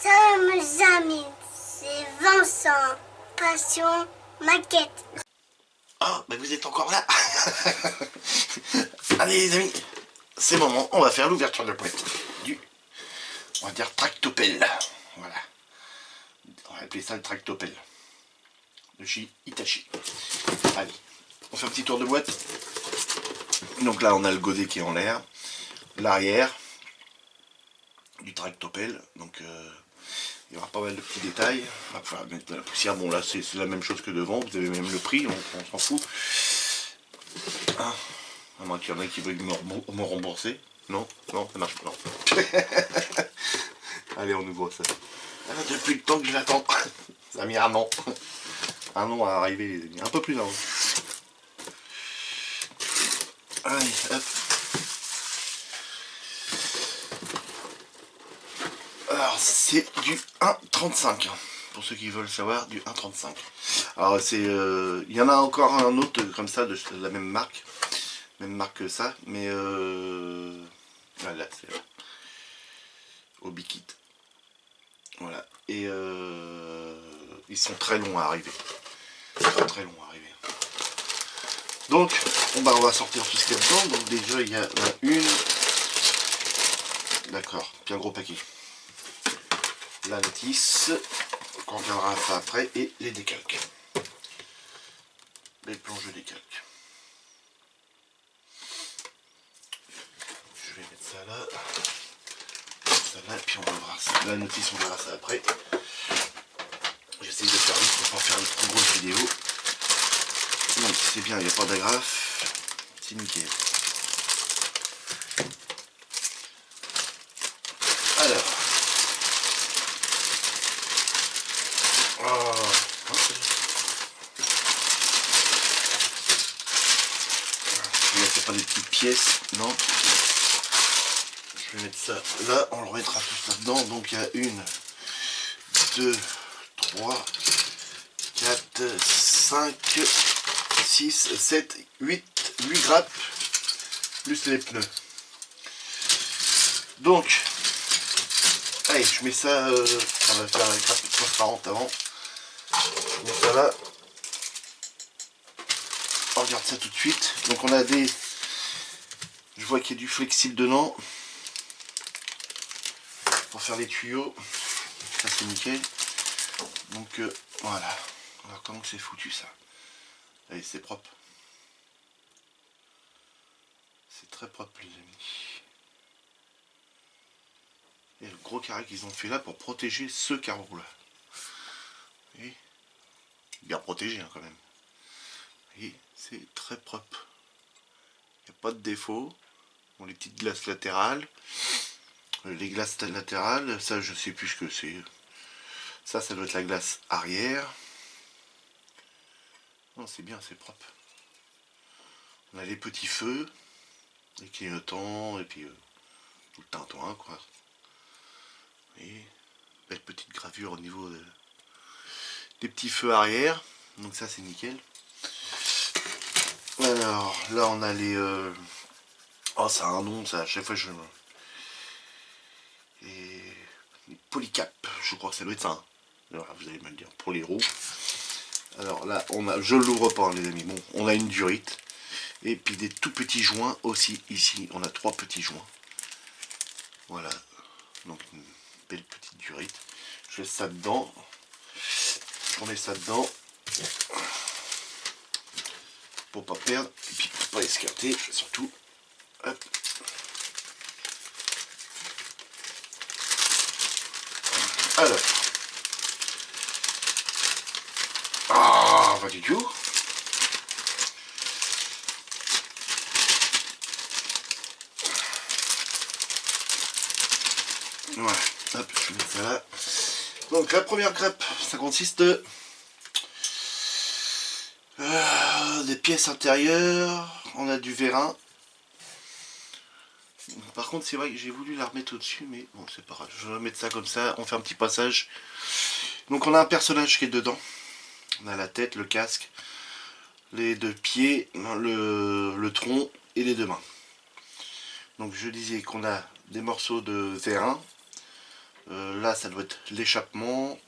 Salut mes amis, c'est Vincent, passion maquette. Ah, mais vous êtes encore là. Allez les amis, c'est le moment, on va faire l'ouverture de boîte du, on va dire tractopelle. Voilà, on va appeler ça le tractopelle de chez Hitachi. Allez, on fait un petit tour de boîte. Donc là on a le godet qui est en l'air, l'arrière du tractopelle, donc il y aura pas mal de petits détails. On va pouvoir mettre de la poussière. Bon là c'est la même chose que devant, vous avez même le prix, on s'en fout. Hein, à moins qu'il y en ait qui veulent me rembourser. Non, non, ça marche pas. Non. Allez, on ouvre ça. Ah, depuis le temps que je l'attends. Ça a mis un an. Un an à arriver, les amis. Un peu plus d'un an. Allez, hop. Alors, c'est du 1,35. Pour ceux qui veulent savoir, du 1,35. Alors, c'est... il y en a encore un autre comme ça, de la même marque. Même marque que ça, mais... voilà, c'est... Obikit. Voilà. Et ils sont très longs à arriver. Très longs à arriver. Donc, on va sortir tout ce qu'il y a dedans. Donc déjà, il y a une. D'accord, puis un gros paquet. La notice, on regardera ça après, et les décalques. Les planches de décalques. Je vais mettre ça là. Ça là, puis on va voir ça. La notice, on verra ça après. J'essaye de faire vite pour pas faire une trop grosse vidéo. Donc c'est bien, il n'y a pas d'agrafe. C'est nickel. Alors. Oh. C'est pas des petites pièces, non. Je vais mettre ça là, on le remettra tout là-dedans. Donc il y a 1, 2, 3, 4, 5, 6, 7, 8 grappes, plus les pneus. Donc, allez, je mets ça, on va faire avec la grappe transparente avant. Je mets ça là. On regarde ça tout de suite. Donc on a des... Je vois qu'il y a du flexible dedans. Pour faire les tuyaux. Ça c'est nickel. Donc voilà. Alors comment c'est foutu ça? Allez, c'est propre. C'est très propre les amis. Et le gros carré qu'ils ont fait là pour protéger ce carreau là. Et bien protégé hein, quand même. Et c'est très propre. Il n'y a pas de défaut. Bon, les petites glaces latérales. Les glaces latérales, ça je sais plus ce que c'est. Ça doit être la glace arrière. Non, c'est bien, c'est propre. On a les petits feux, les clignotants, et puis tout le tintouin, quoi. Et belle petite gravure au niveau des petits feux arrière. Donc ça, c'est nickel. Alors, là, on a les... Oh, ça a un nom, ça, à chaque fois, je... Les polycap, je crois que ça doit être ça. Hein. Alors, vous allez me le dire, pour les roues. Alors là, on a, je ne l'ouvre pas, hein, les amis. Bon, on a une durite. Et puis des tout petits joints aussi. Ici, on a 3 petits joints. Voilà. Donc une belle petite durite. Je laisse ça dedans. On met ça dedans. Pour pas perdre. Et puis pour pas escarter, surtout. Hop. Alors. Ah, pas du tout. Voilà, hop, je mets ça là. Donc la première grappe, ça consiste des pièces intérieures. On a du vérin. Par contre, c'est vrai que j'ai voulu la remettre au-dessus, mais bon, c'est pas grave. Je vais mettre ça comme ça. On fait un petit passage. Donc on a un personnage qui est dedans. On a la tête, le casque, les 2 pieds, le tronc et les 2 mains. Donc je disais qu'on a des morceaux de vérin, Là, ça doit être l'échappement.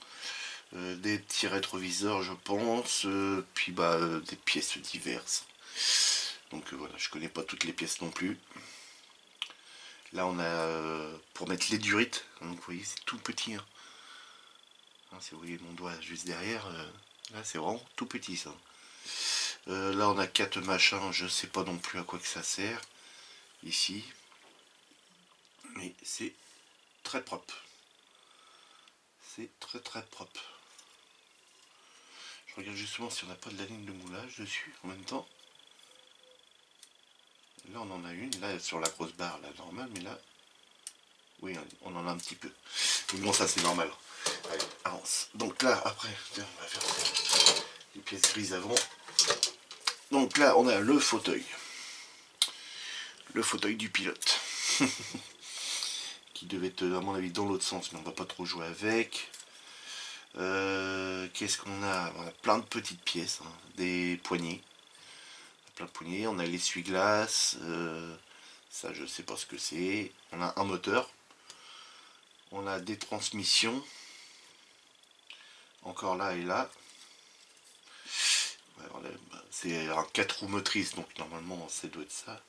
Des petits rétroviseurs, je pense. Puis bah, des pièces diverses. Donc voilà, je connais pas toutes les pièces non plus. Là, on a pour mettre les durites. Donc vous voyez, c'est tout petit. Hein. Hein, si vous voyez mon doigt juste derrière, là, c'est vraiment tout petit ça. Là, on a 4 machins. Je sais pas non plus à quoi que ça sert. Ici. Mais c'est très propre. C'est très très propre. Je regarde justement si on n'a pas de la ligne de moulage dessus en même temps. Là on en a une, là sur la grosse barre, là normale, mais là, oui, on en a un petit peu. Mais bon, ça c'est normal. Allez, avance. Donc là, après, tiens, on va faire les pièces grises avant. Donc là, on a le fauteuil. Le fauteuil du pilote. Qui devait être, à mon avis, dans l'autre sens, mais on va pas trop jouer avec. Qu'est-ce qu'on a? On a plein de petites pièces, hein, des poignées. Plein de poignées, on a l'essuie-glace, ça je sais pas ce que c'est. On a un moteur. On a des transmissions. Encore là et là. C'est un 4 roues motrices, donc normalement ça doit être ça.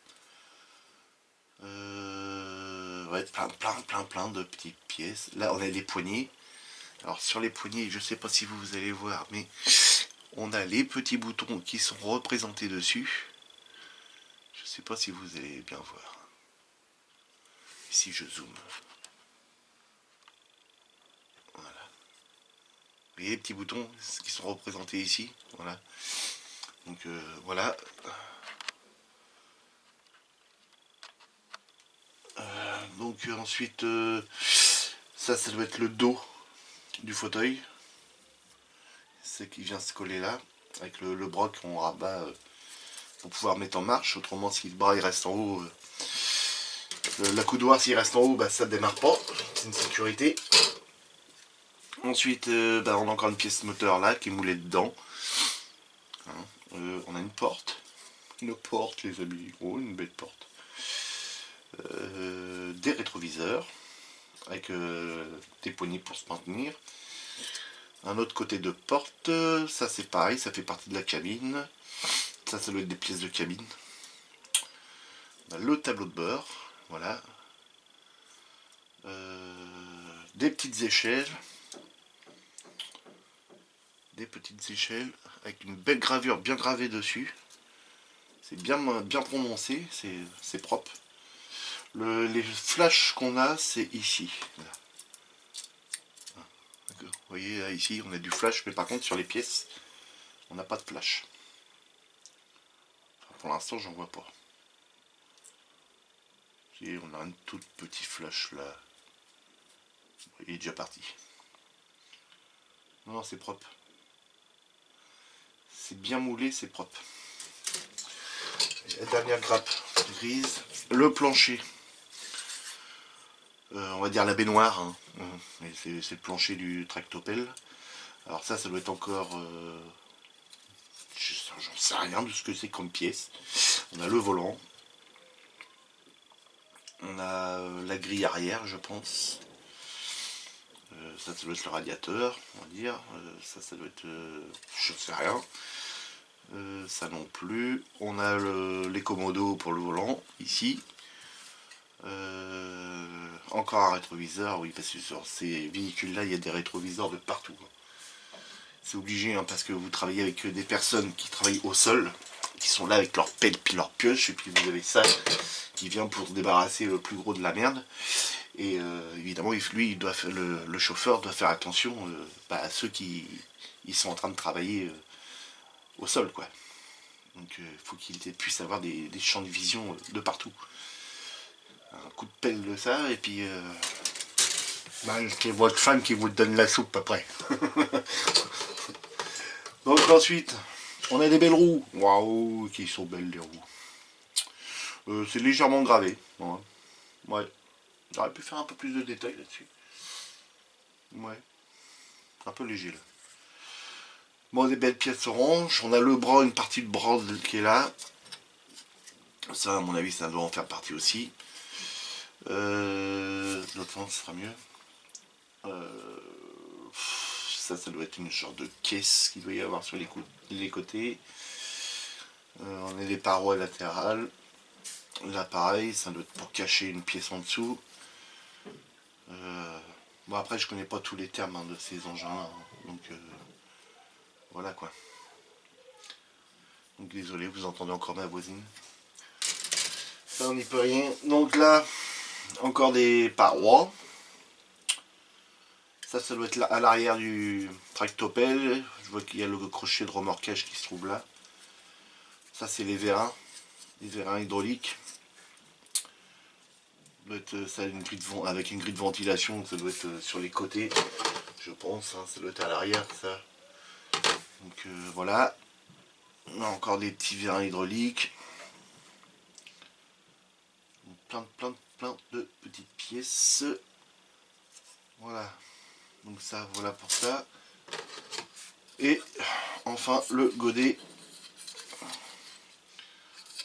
Ouais, plein de petites pièces. Là on a les poignées. Alors sur les poignées, je sais pas si vous allez voir, mais on a les petits boutons qui sont représentés dessus. Je sais pas si vous allez bien voir. Si je zoome. Voilà. Vous voyez les petits boutons qui sont représentés ici. Voilà. Donc voilà. Donc ensuite, ça doit être le dos du fauteuil. C'est qui vient se coller là. Avec le bras qu'on rabat pour pouvoir mettre en marche. Autrement, si le bras il reste en haut, l'accoudoir s'il reste en haut, bah, ça ne démarre pas. C'est une sécurité. Ensuite, bah, on a encore une pièce moteur là qui est moulée dedans. Hein, on a une porte. Une porte, les amis. Oh, une belle porte. Des rétroviseurs avec des poignées pour se maintenir. Un autre côté de porte, ça c'est pareil, ça fait partie de la cabine. Ça doit être des pièces de cabine. On a le tableau de bord, voilà. Des petites échelles. Des petites échelles avec une belle gravure bien gravée dessus. C'est bien prononcé, c'est propre. Les flashs qu'on a, c'est ici. Là. Vous voyez, là, ici, on a du flash, mais par contre, sur les pièces, on n'a pas de flash. Enfin, pour l'instant, j'en vois pas. Et on a un tout petit flash là. Il est déjà parti. Non, c'est propre. C'est bien moulé, c'est propre. La dernière grappe grise. Le plancher. On va dire la baignoire. Hein. C'est le plancher du tractopelle. Alors ça doit être encore... j'en sais rien de ce que c'est comme pièce. On a le volant. On a la grille arrière, je pense. Ça doit être le radiateur, on va dire. Ça doit être... je sais rien. Ça non plus. On a les commodos pour le volant, ici. Encore un rétroviseur, oui, parce que sur ces véhicules-là, il y a des rétroviseurs de partout. C'est obligé, hein, parce que vous travaillez avec des personnes qui travaillent au sol, qui sont là avec leur pelle puis leur pioche, et puis vous avez ça qui vient pour se débarrasser le plus gros de la merde. Et évidemment, lui, le chauffeur doit faire attention à ceux qui ils sont en train de travailler au sol, quoi. Donc il faut qu'il puisse avoir des champs de vision de partout. Un coup de pelle de ça, et puis c'est votre femme qui vous donne la soupe après. Donc ensuite, on a des belles roues. Waouh, qui sont belles les roues. C'est légèrement gravé. Ouais. Ouais. J'aurais pu faire un peu plus de détails là-dessus. Ouais. Un peu léger là. Bon, des belles pièces oranges. On a le bras, une partie de bras qui est là. Ça, à mon avis, ça doit en faire partie aussi. L'autre sens sera mieux. Ça doit être une genre de caisse qu'il doit y avoir sur les côtés. On a les parois latérales. Là pareil, ça doit être pour cacher une pièce en dessous. Bon après je connais pas tous les termes hein, de ces engins là, hein. Donc voilà quoi. Donc désolé, vous entendez encore ma voisine. Ça on n'y peut rien. Donc là, encore des parois. Ça doit être à l'arrière du tractopelle. Je vois qu'il y a le crochet de remorquage qui se trouve là. Ça c'est les vérins hydrauliques. Ça doit être ça, avec une grille de ventilation, ça doit être sur les côtés, je pense, hein, ça doit être à l'arrière ça. Donc voilà. On a encore des petits vérins hydrauliques. Plein de petites pièces. Voilà. Donc ça, voilà pour ça. Et enfin le godet.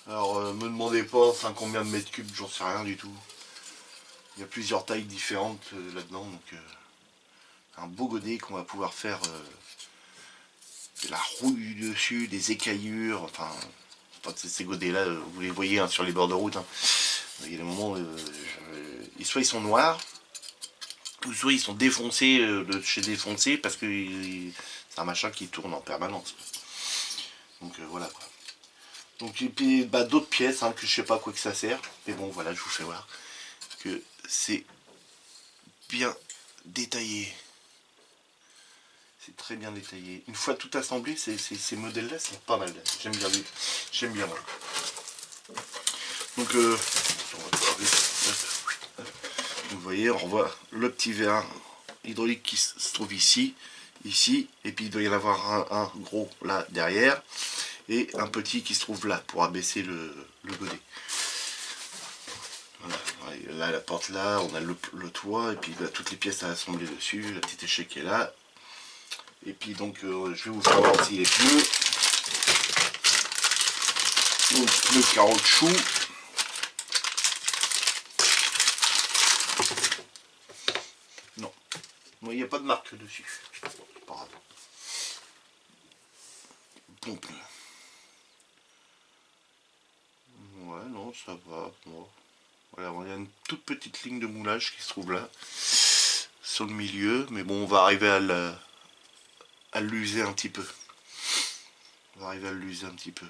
Alors me demandez pas enfin, combien de mètres cubes, j'en sais rien du tout. Il y a plusieurs tailles différentes là-dedans. Donc un beau godet qu'on va pouvoir faire de la rouille dessus, des écaillures, enfin ces godets là, vous les voyez hein, sur les bords de route. Hein. Il y a des moments, soit ils sont noirs, ou soit ils sont défoncés de chez défoncé parce que c'est un machin qui tourne en permanence. Donc voilà quoi. Donc et puis bah, d'autres pièces hein, que je sais pas à quoi que ça sert, mais bon voilà, je vous fais voir que c'est bien détaillé. C'est très bien détaillé. Une fois tout assemblé, ces modèles-là sont pas mal. J'aime bien. J'aime bien moi. Donc, vous voyez, on revoit le petit vérin hydraulique qui se trouve ici, et puis il doit y en avoir un gros là derrière, et un petit qui se trouve là pour abaisser le godet. Voilà. Là, la porte là, on a le toit, et puis là, toutes les pièces à assembler dessus, la petite échelle qui est là. Et puis donc je vais vous faire voir aussi les pneus. Donc pneus caoutchouc. Non. Il n'y a pas de marque dessus. C'est pas grave. Bon pneu. Ouais non ça va. Bon. Voilà, il y a une toute petite ligne de moulage qui se trouve là. Sur le milieu. Mais bon on va arriver à l'user un petit peu. On va arriver à l'user un petit peu.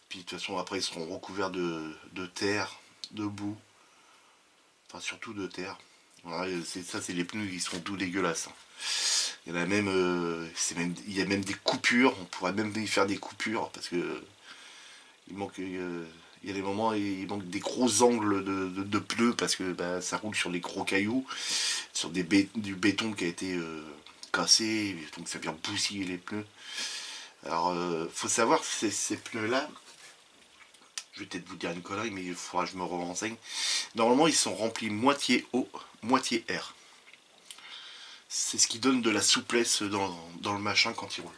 Puis de toute façon après ils seront recouverts de terre, de boue. Enfin surtout de terre. Voilà, ça c'est les pneus qui sont tout dégueulasses. Hein. Il y en a même, il y a même des coupures. On pourrait même y faire des coupures parce que il manque, il y a des moments il manque des gros angles de pneus parce que bah, ça roule sur des gros cailloux, sur du béton qui a été cassé, donc ça vient bousiller les pneus. Alors faut savoir ces pneus là. Je vais peut-être vous dire une connerie, mais il faudra que je me renseigne. Normalement, ils sont remplis moitié eau, moitié air. C'est ce qui donne de la souplesse dans le machin quand il roule.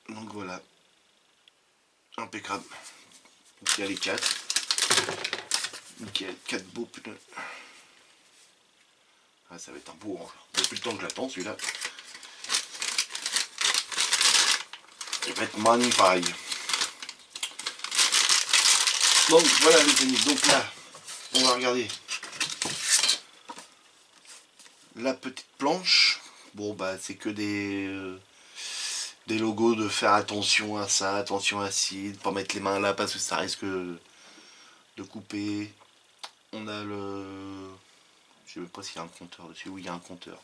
Donc voilà. Impeccable. Donc il y a les 4. Nickel, 4 beaux pneus. Ah, ça va être un beau range. Depuis le temps que j'attends celui-là. Il va être magnifique. Donc voilà les amis, donc là, on va regarder la petite planche. Bon bah c'est que des logos de faire attention à ça, attention à ci, de pas mettre les mains là parce que ça risque de couper. On a le... Je sais même pas s'il y a un compteur dessus. Oui, il y a un compteur.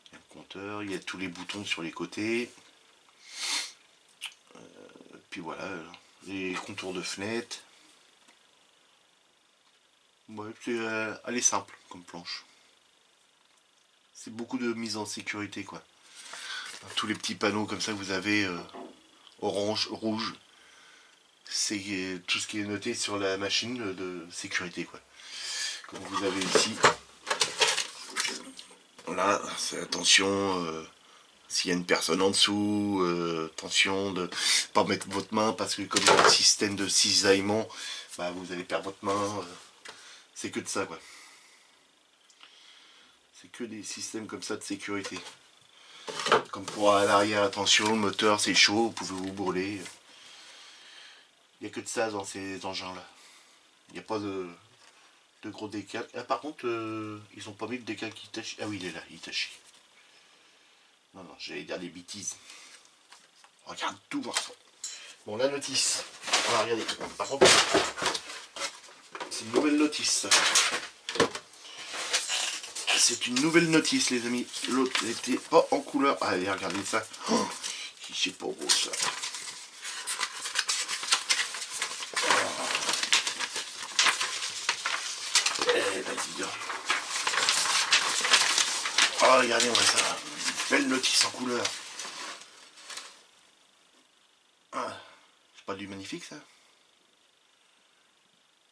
Il y a un compteur, il y a tous les boutons sur les côtés. Puis voilà, les contours de fenêtre. Ouais, elle est simple comme planche. C'est beaucoup de mise en sécurité quoi. Tous les petits panneaux comme ça que vous avez orange, rouge, c'est tout ce qui est noté sur la machine de sécurité quoi. Comme vous avez ici. Voilà, c'est attention s'il y a une personne en dessous, attention de pas mettre votre main parce que comme il y a un système de cisaillement, bah, vous allez perdre votre main. C'est que de ça quoi. C'est que des systèmes comme ça de sécurité. Comme pour à l'arrière, attention, le moteur c'est chaud, vous pouvez vous brûler. Il n'y a que de ça dans ces engins-là. Il n'y a pas de gros décalques. Ah, par contre, ils ont pas mis le décalque Hitachi. Ah oui, il est là, Hitachi. Non, non, j'allais dire des bêtises. Regarde tout voir ça. Bon, la notice. On va regarder. Par contre, c'est une nouvelle notice. C'est une nouvelle notice, les amis. L'autre n'était pas en couleur. Allez, regardez ça. Oh, c'est pas beau ça. Eh ben, dis donc. Oh, regardez-moi ça. Une belle notice en couleur. Ah, c'est pas du magnifique ça.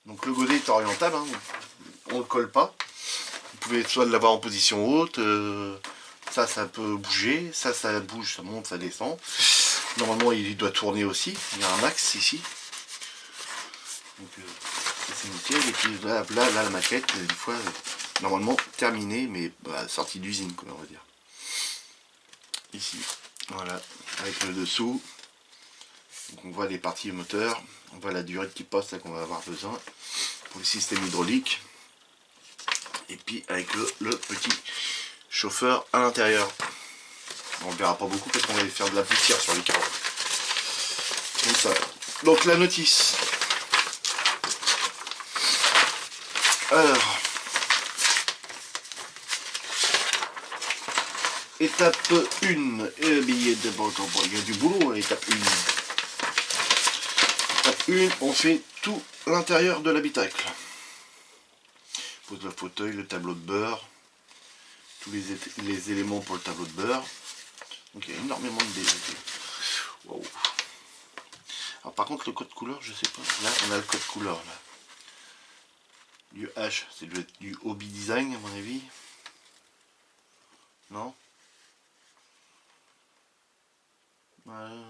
Donc le godet est orientable, hein. On le colle pas. Vous pouvez soit l'avoir en position haute, ça peut bouger, ça bouge, ça monte, ça descend. Normalement il doit tourner aussi, il y a un axe ici. Donc c'est nickel, et puis là la maquette, une fois normalement terminée, mais sortie d'usine quoi, on va dire. Ici, voilà, avec le dessous. Donc on voit les parties moteur, on voit la durée qui passe qu'on va avoir besoin pour le système hydraulique. Et puis avec le petit chauffeur à l'intérieur. On ne le verra pas beaucoup parce qu'on va faire de la poussière sur les carreaux. Comme ça. Donc la notice. Alors. Étape 1. Billet de banque. Il y a du boulot, étape 1. Étape 1, on fait tout l'intérieur de l'habitacle. Pose le fauteuil, le tableau de beurre, tous les éléments pour le tableau de beurre. Donc il y a énormément de détails. Wow. Alors par contre le code couleur, je sais pas. Là on a le code couleur là. Du H, c'est du Hobby Design à mon avis. Non. Voilà,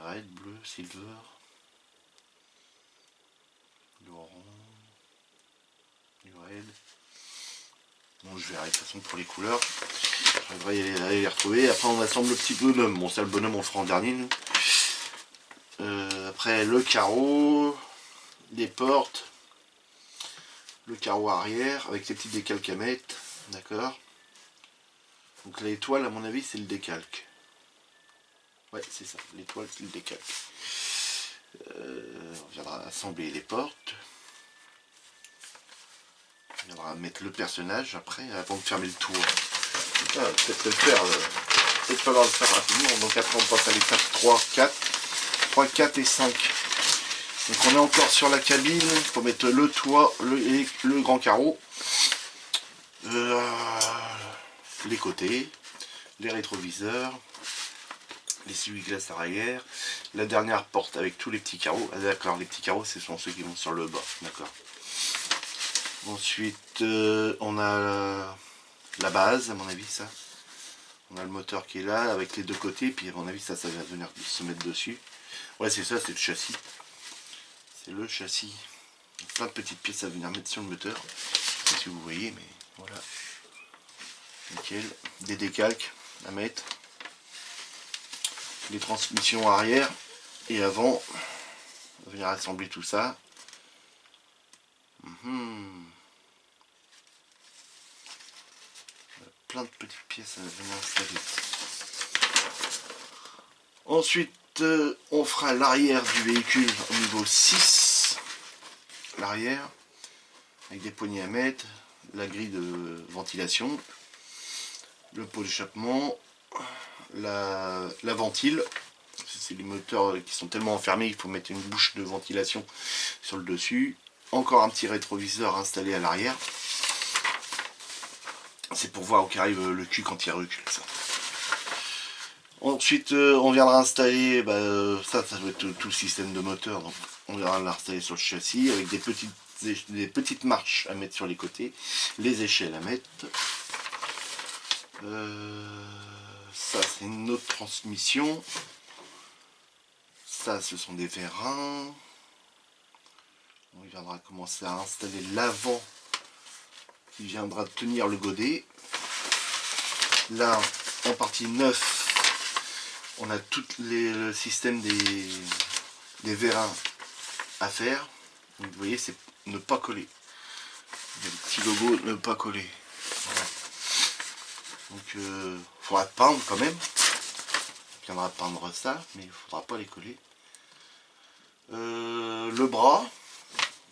red, bleu, silver. Du orange. Du red. Bon, je verrai de toute façon pour les couleurs. Je devrais aller les retrouver. Après, on assemble le petit bonhomme. Bon, ça, le bonhomme, on le fera en dernier, nous. Après, le carreau, les portes, le carreau arrière avec les petits décalques à mettre. D'accord. Donc, l'étoile, à mon avis, c'est le décalque. Ouais, c'est ça. L'étoile, c'est le décalque. On viendra assembler les portes. On viendra mettre le personnage après, avant de fermer le tour. Peut-être le faire, peut-être falloir le faire rapidement. Donc après on passe à l'étape 3, 4. 3, 4 et 5. Donc on est encore sur la cabine. Il faut mettre le toit, le grand carreau. Les côtés, les rétroviseurs, les essuie-glaces arrière, la dernière porte avec tous les petits carreaux. Ah, d'accord, les petits carreaux ce sont ceux qui vont sur le bas. D'accord. Ensuite, on a la base, à mon avis, ça. On a le moteur qui est là, avec les deux côtés, puis à mon avis, ça va venir se mettre dessus. Ouais, c'est ça, c'est le châssis. C'est le châssis. Plein de petites pièces à venir mettre sur le moteur. Je sais pas si vous voyez, mais voilà. Nickel. Des décalques à mettre. Les transmissions arrière et avant. On va venir assembler tout ça. Plein de petites pièces à venir installer. Ensuite, on fera l'arrière du véhicule au niveau 6. L'arrière, avec des poignées à mettre, la grille de ventilation, le pot d'échappement, la ventile. C'est les moteurs qui sont tellement enfermés qu'il faut mettre une bouche de ventilation sur le dessus. Encore un petit rétroviseur installé à l'arrière. C'est pour voir où arrive le cul quand il recule. Ça. Ensuite, on viendra installer, ça va être tout le système de moteur. Donc, on viendra l'installer sur le châssis avec des petites marches à mettre sur les côtés, les échelles à mettre. Ça, c'est une autre transmission. Ça, ce sont des vérins. On viendra commencer à installer l'avant qui viendra tenir le godet. Là, en partie 9, on a tout le système des vérins à faire. Donc, vous voyez, c'est ne pas coller. Il y a le petit logo ne pas coller. Voilà. Donc, il faudra peindre quand même. Il viendra peindre ça, mais il ne faudra pas les coller. Le bras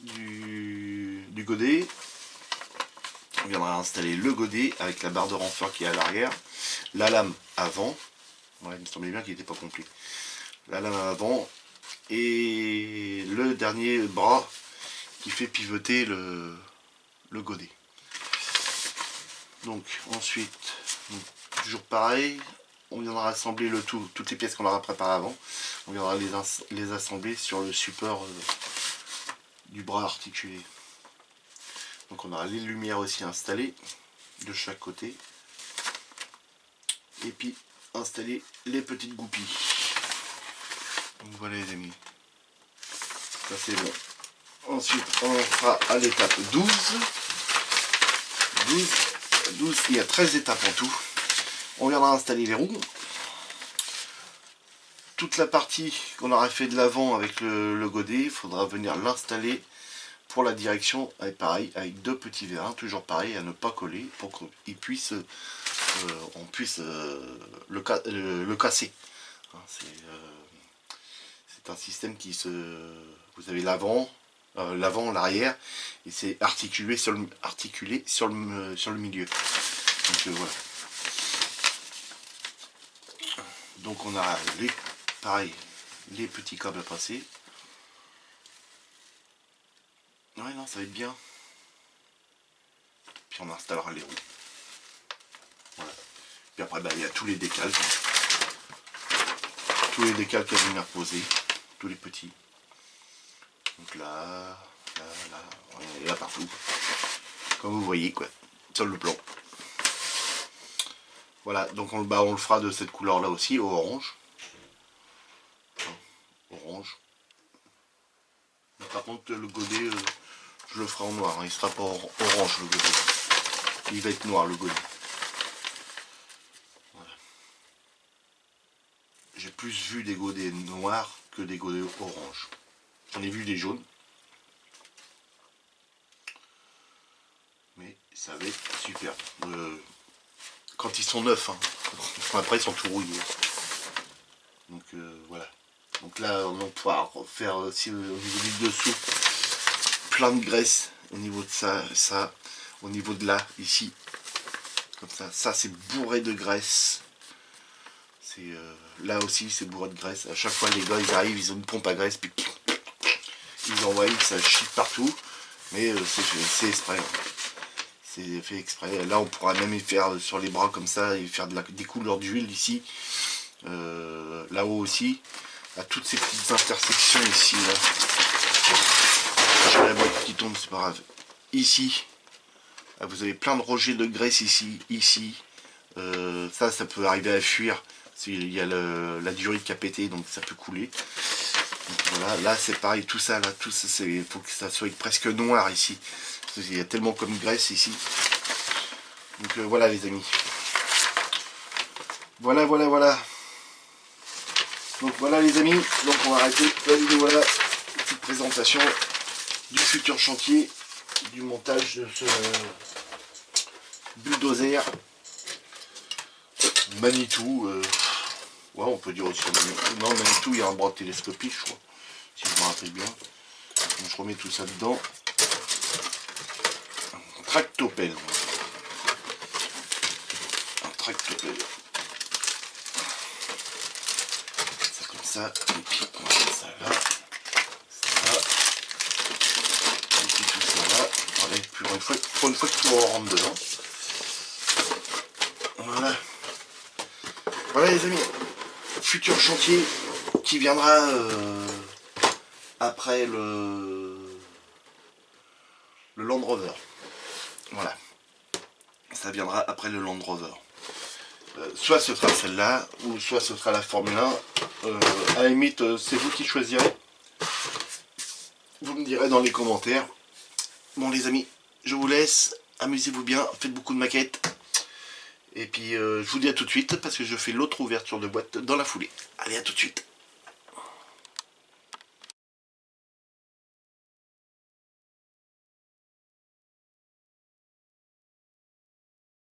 du godet. On viendra installer le godet avec la barre de renfort qui est à l'arrière. La lame avant. Ouais, il me semblait bien qu'il n'était pas complet. La lame avant. Et le dernier bras qui fait pivoter le godet. Donc ensuite, toujours pareil, on viendra assembler le tout, toutes les pièces qu'on aura préparées avant. On viendra les assembler sur le support du bras articulé. Donc on aura les lumières aussi installées de chaque côté. Et puis installer les petites goupilles. Donc voilà les amis. Ça c'est bon. Ensuite on fera à l'étape 12. 12, il y a 13 étapes en tout. On viendra installer les roues. Toute la partie qu'on aura fait de l'avant avec le godet, il faudra venir l'installer pour la direction, pareil, avec deux petits vérins, toujours pareil, à ne pas coller, pour qu'on puisse, on puisse le casser. Hein, c'est un système qui se... Vous avez l'avant, l'arrière, et c'est articulé sur le milieu. Donc voilà. Donc on a pareil, les petits câbles à passer. Ouais, non, ça va être bien. Puis on installera les roues. Voilà. Puis après, il y a tous les décalques. Tous les décalques à venir poser. Tous les petits. Donc là, et là partout. Comme vous voyez, quoi. Sur le plan. Voilà, donc on le fera de cette couleur là aussi, au orange. Orange. Mais par contre, le godet, je le ferai en noir. Hein. Il sera pas orange le godet. Il va être noir le godet. Voilà. J'ai plus vu des godets noirs que des godets orange. J'en ai vu des jaunes. Mais ça va être super. Quand ils sont neufs, hein. Après ils sont tout rouillés. Donc voilà. Donc là on va pouvoir faire aussi au niveau du dessous plein de graisse au niveau de ça, au niveau de là, ici. Comme ça c'est bourré de graisse. C'est là aussi c'est bourré de graisse. À chaque fois les gars ils arrivent, ils ont une pompe à graisse, puis ils envoient, ça chie partout. Mais c'est exprès. C'est fait exprès. Là on pourra même y faire sur les bras comme ça et faire des couleurs d'huile ici. Là-haut aussi. À toutes ces petites intersections ici. Là. J'ai la boîte qui tombe, c'est pas grave. Ici. Là, vous avez plein de rejets de graisse ici. Ça peut arriver à fuir. Il y a la durite qui a pété, donc ça peut couler. Donc, voilà, là c'est pareil, tout ça, il faut que ça soit presque noir ici. Parce qu'il y a tellement comme graisse ici. Donc voilà les amis. Voilà. Donc voilà les amis, donc on va arrêter la vidéo, voilà, petite présentation du futur chantier, du montage de ce bulldozer Manitou, ouais on peut dire aussi Manitou, non Manitou il y a un bras télescopique je crois, si je me rappelle bien, donc je remets tout ça dedans, un tractopelle, ça, et puis on va mettre ça là, et puis tout ça là, voilà, et puis pour une fois que tout rentre dedans. Voilà les amis, futur chantier qui viendra après le Land Rover. Voilà, ça viendra après le Land Rover. Soit ce sera celle-là, ou soit ce sera la Formule 1. À la limite, c'est vous qui choisirez. Vous me direz dans les commentaires. Bon les amis, je vous laisse. Amusez-vous bien, faites beaucoup de maquettes. Et puis je vous dis à tout de suite parce que je fais l'autre ouverture de boîte dans la foulée. Allez, à tout de suite.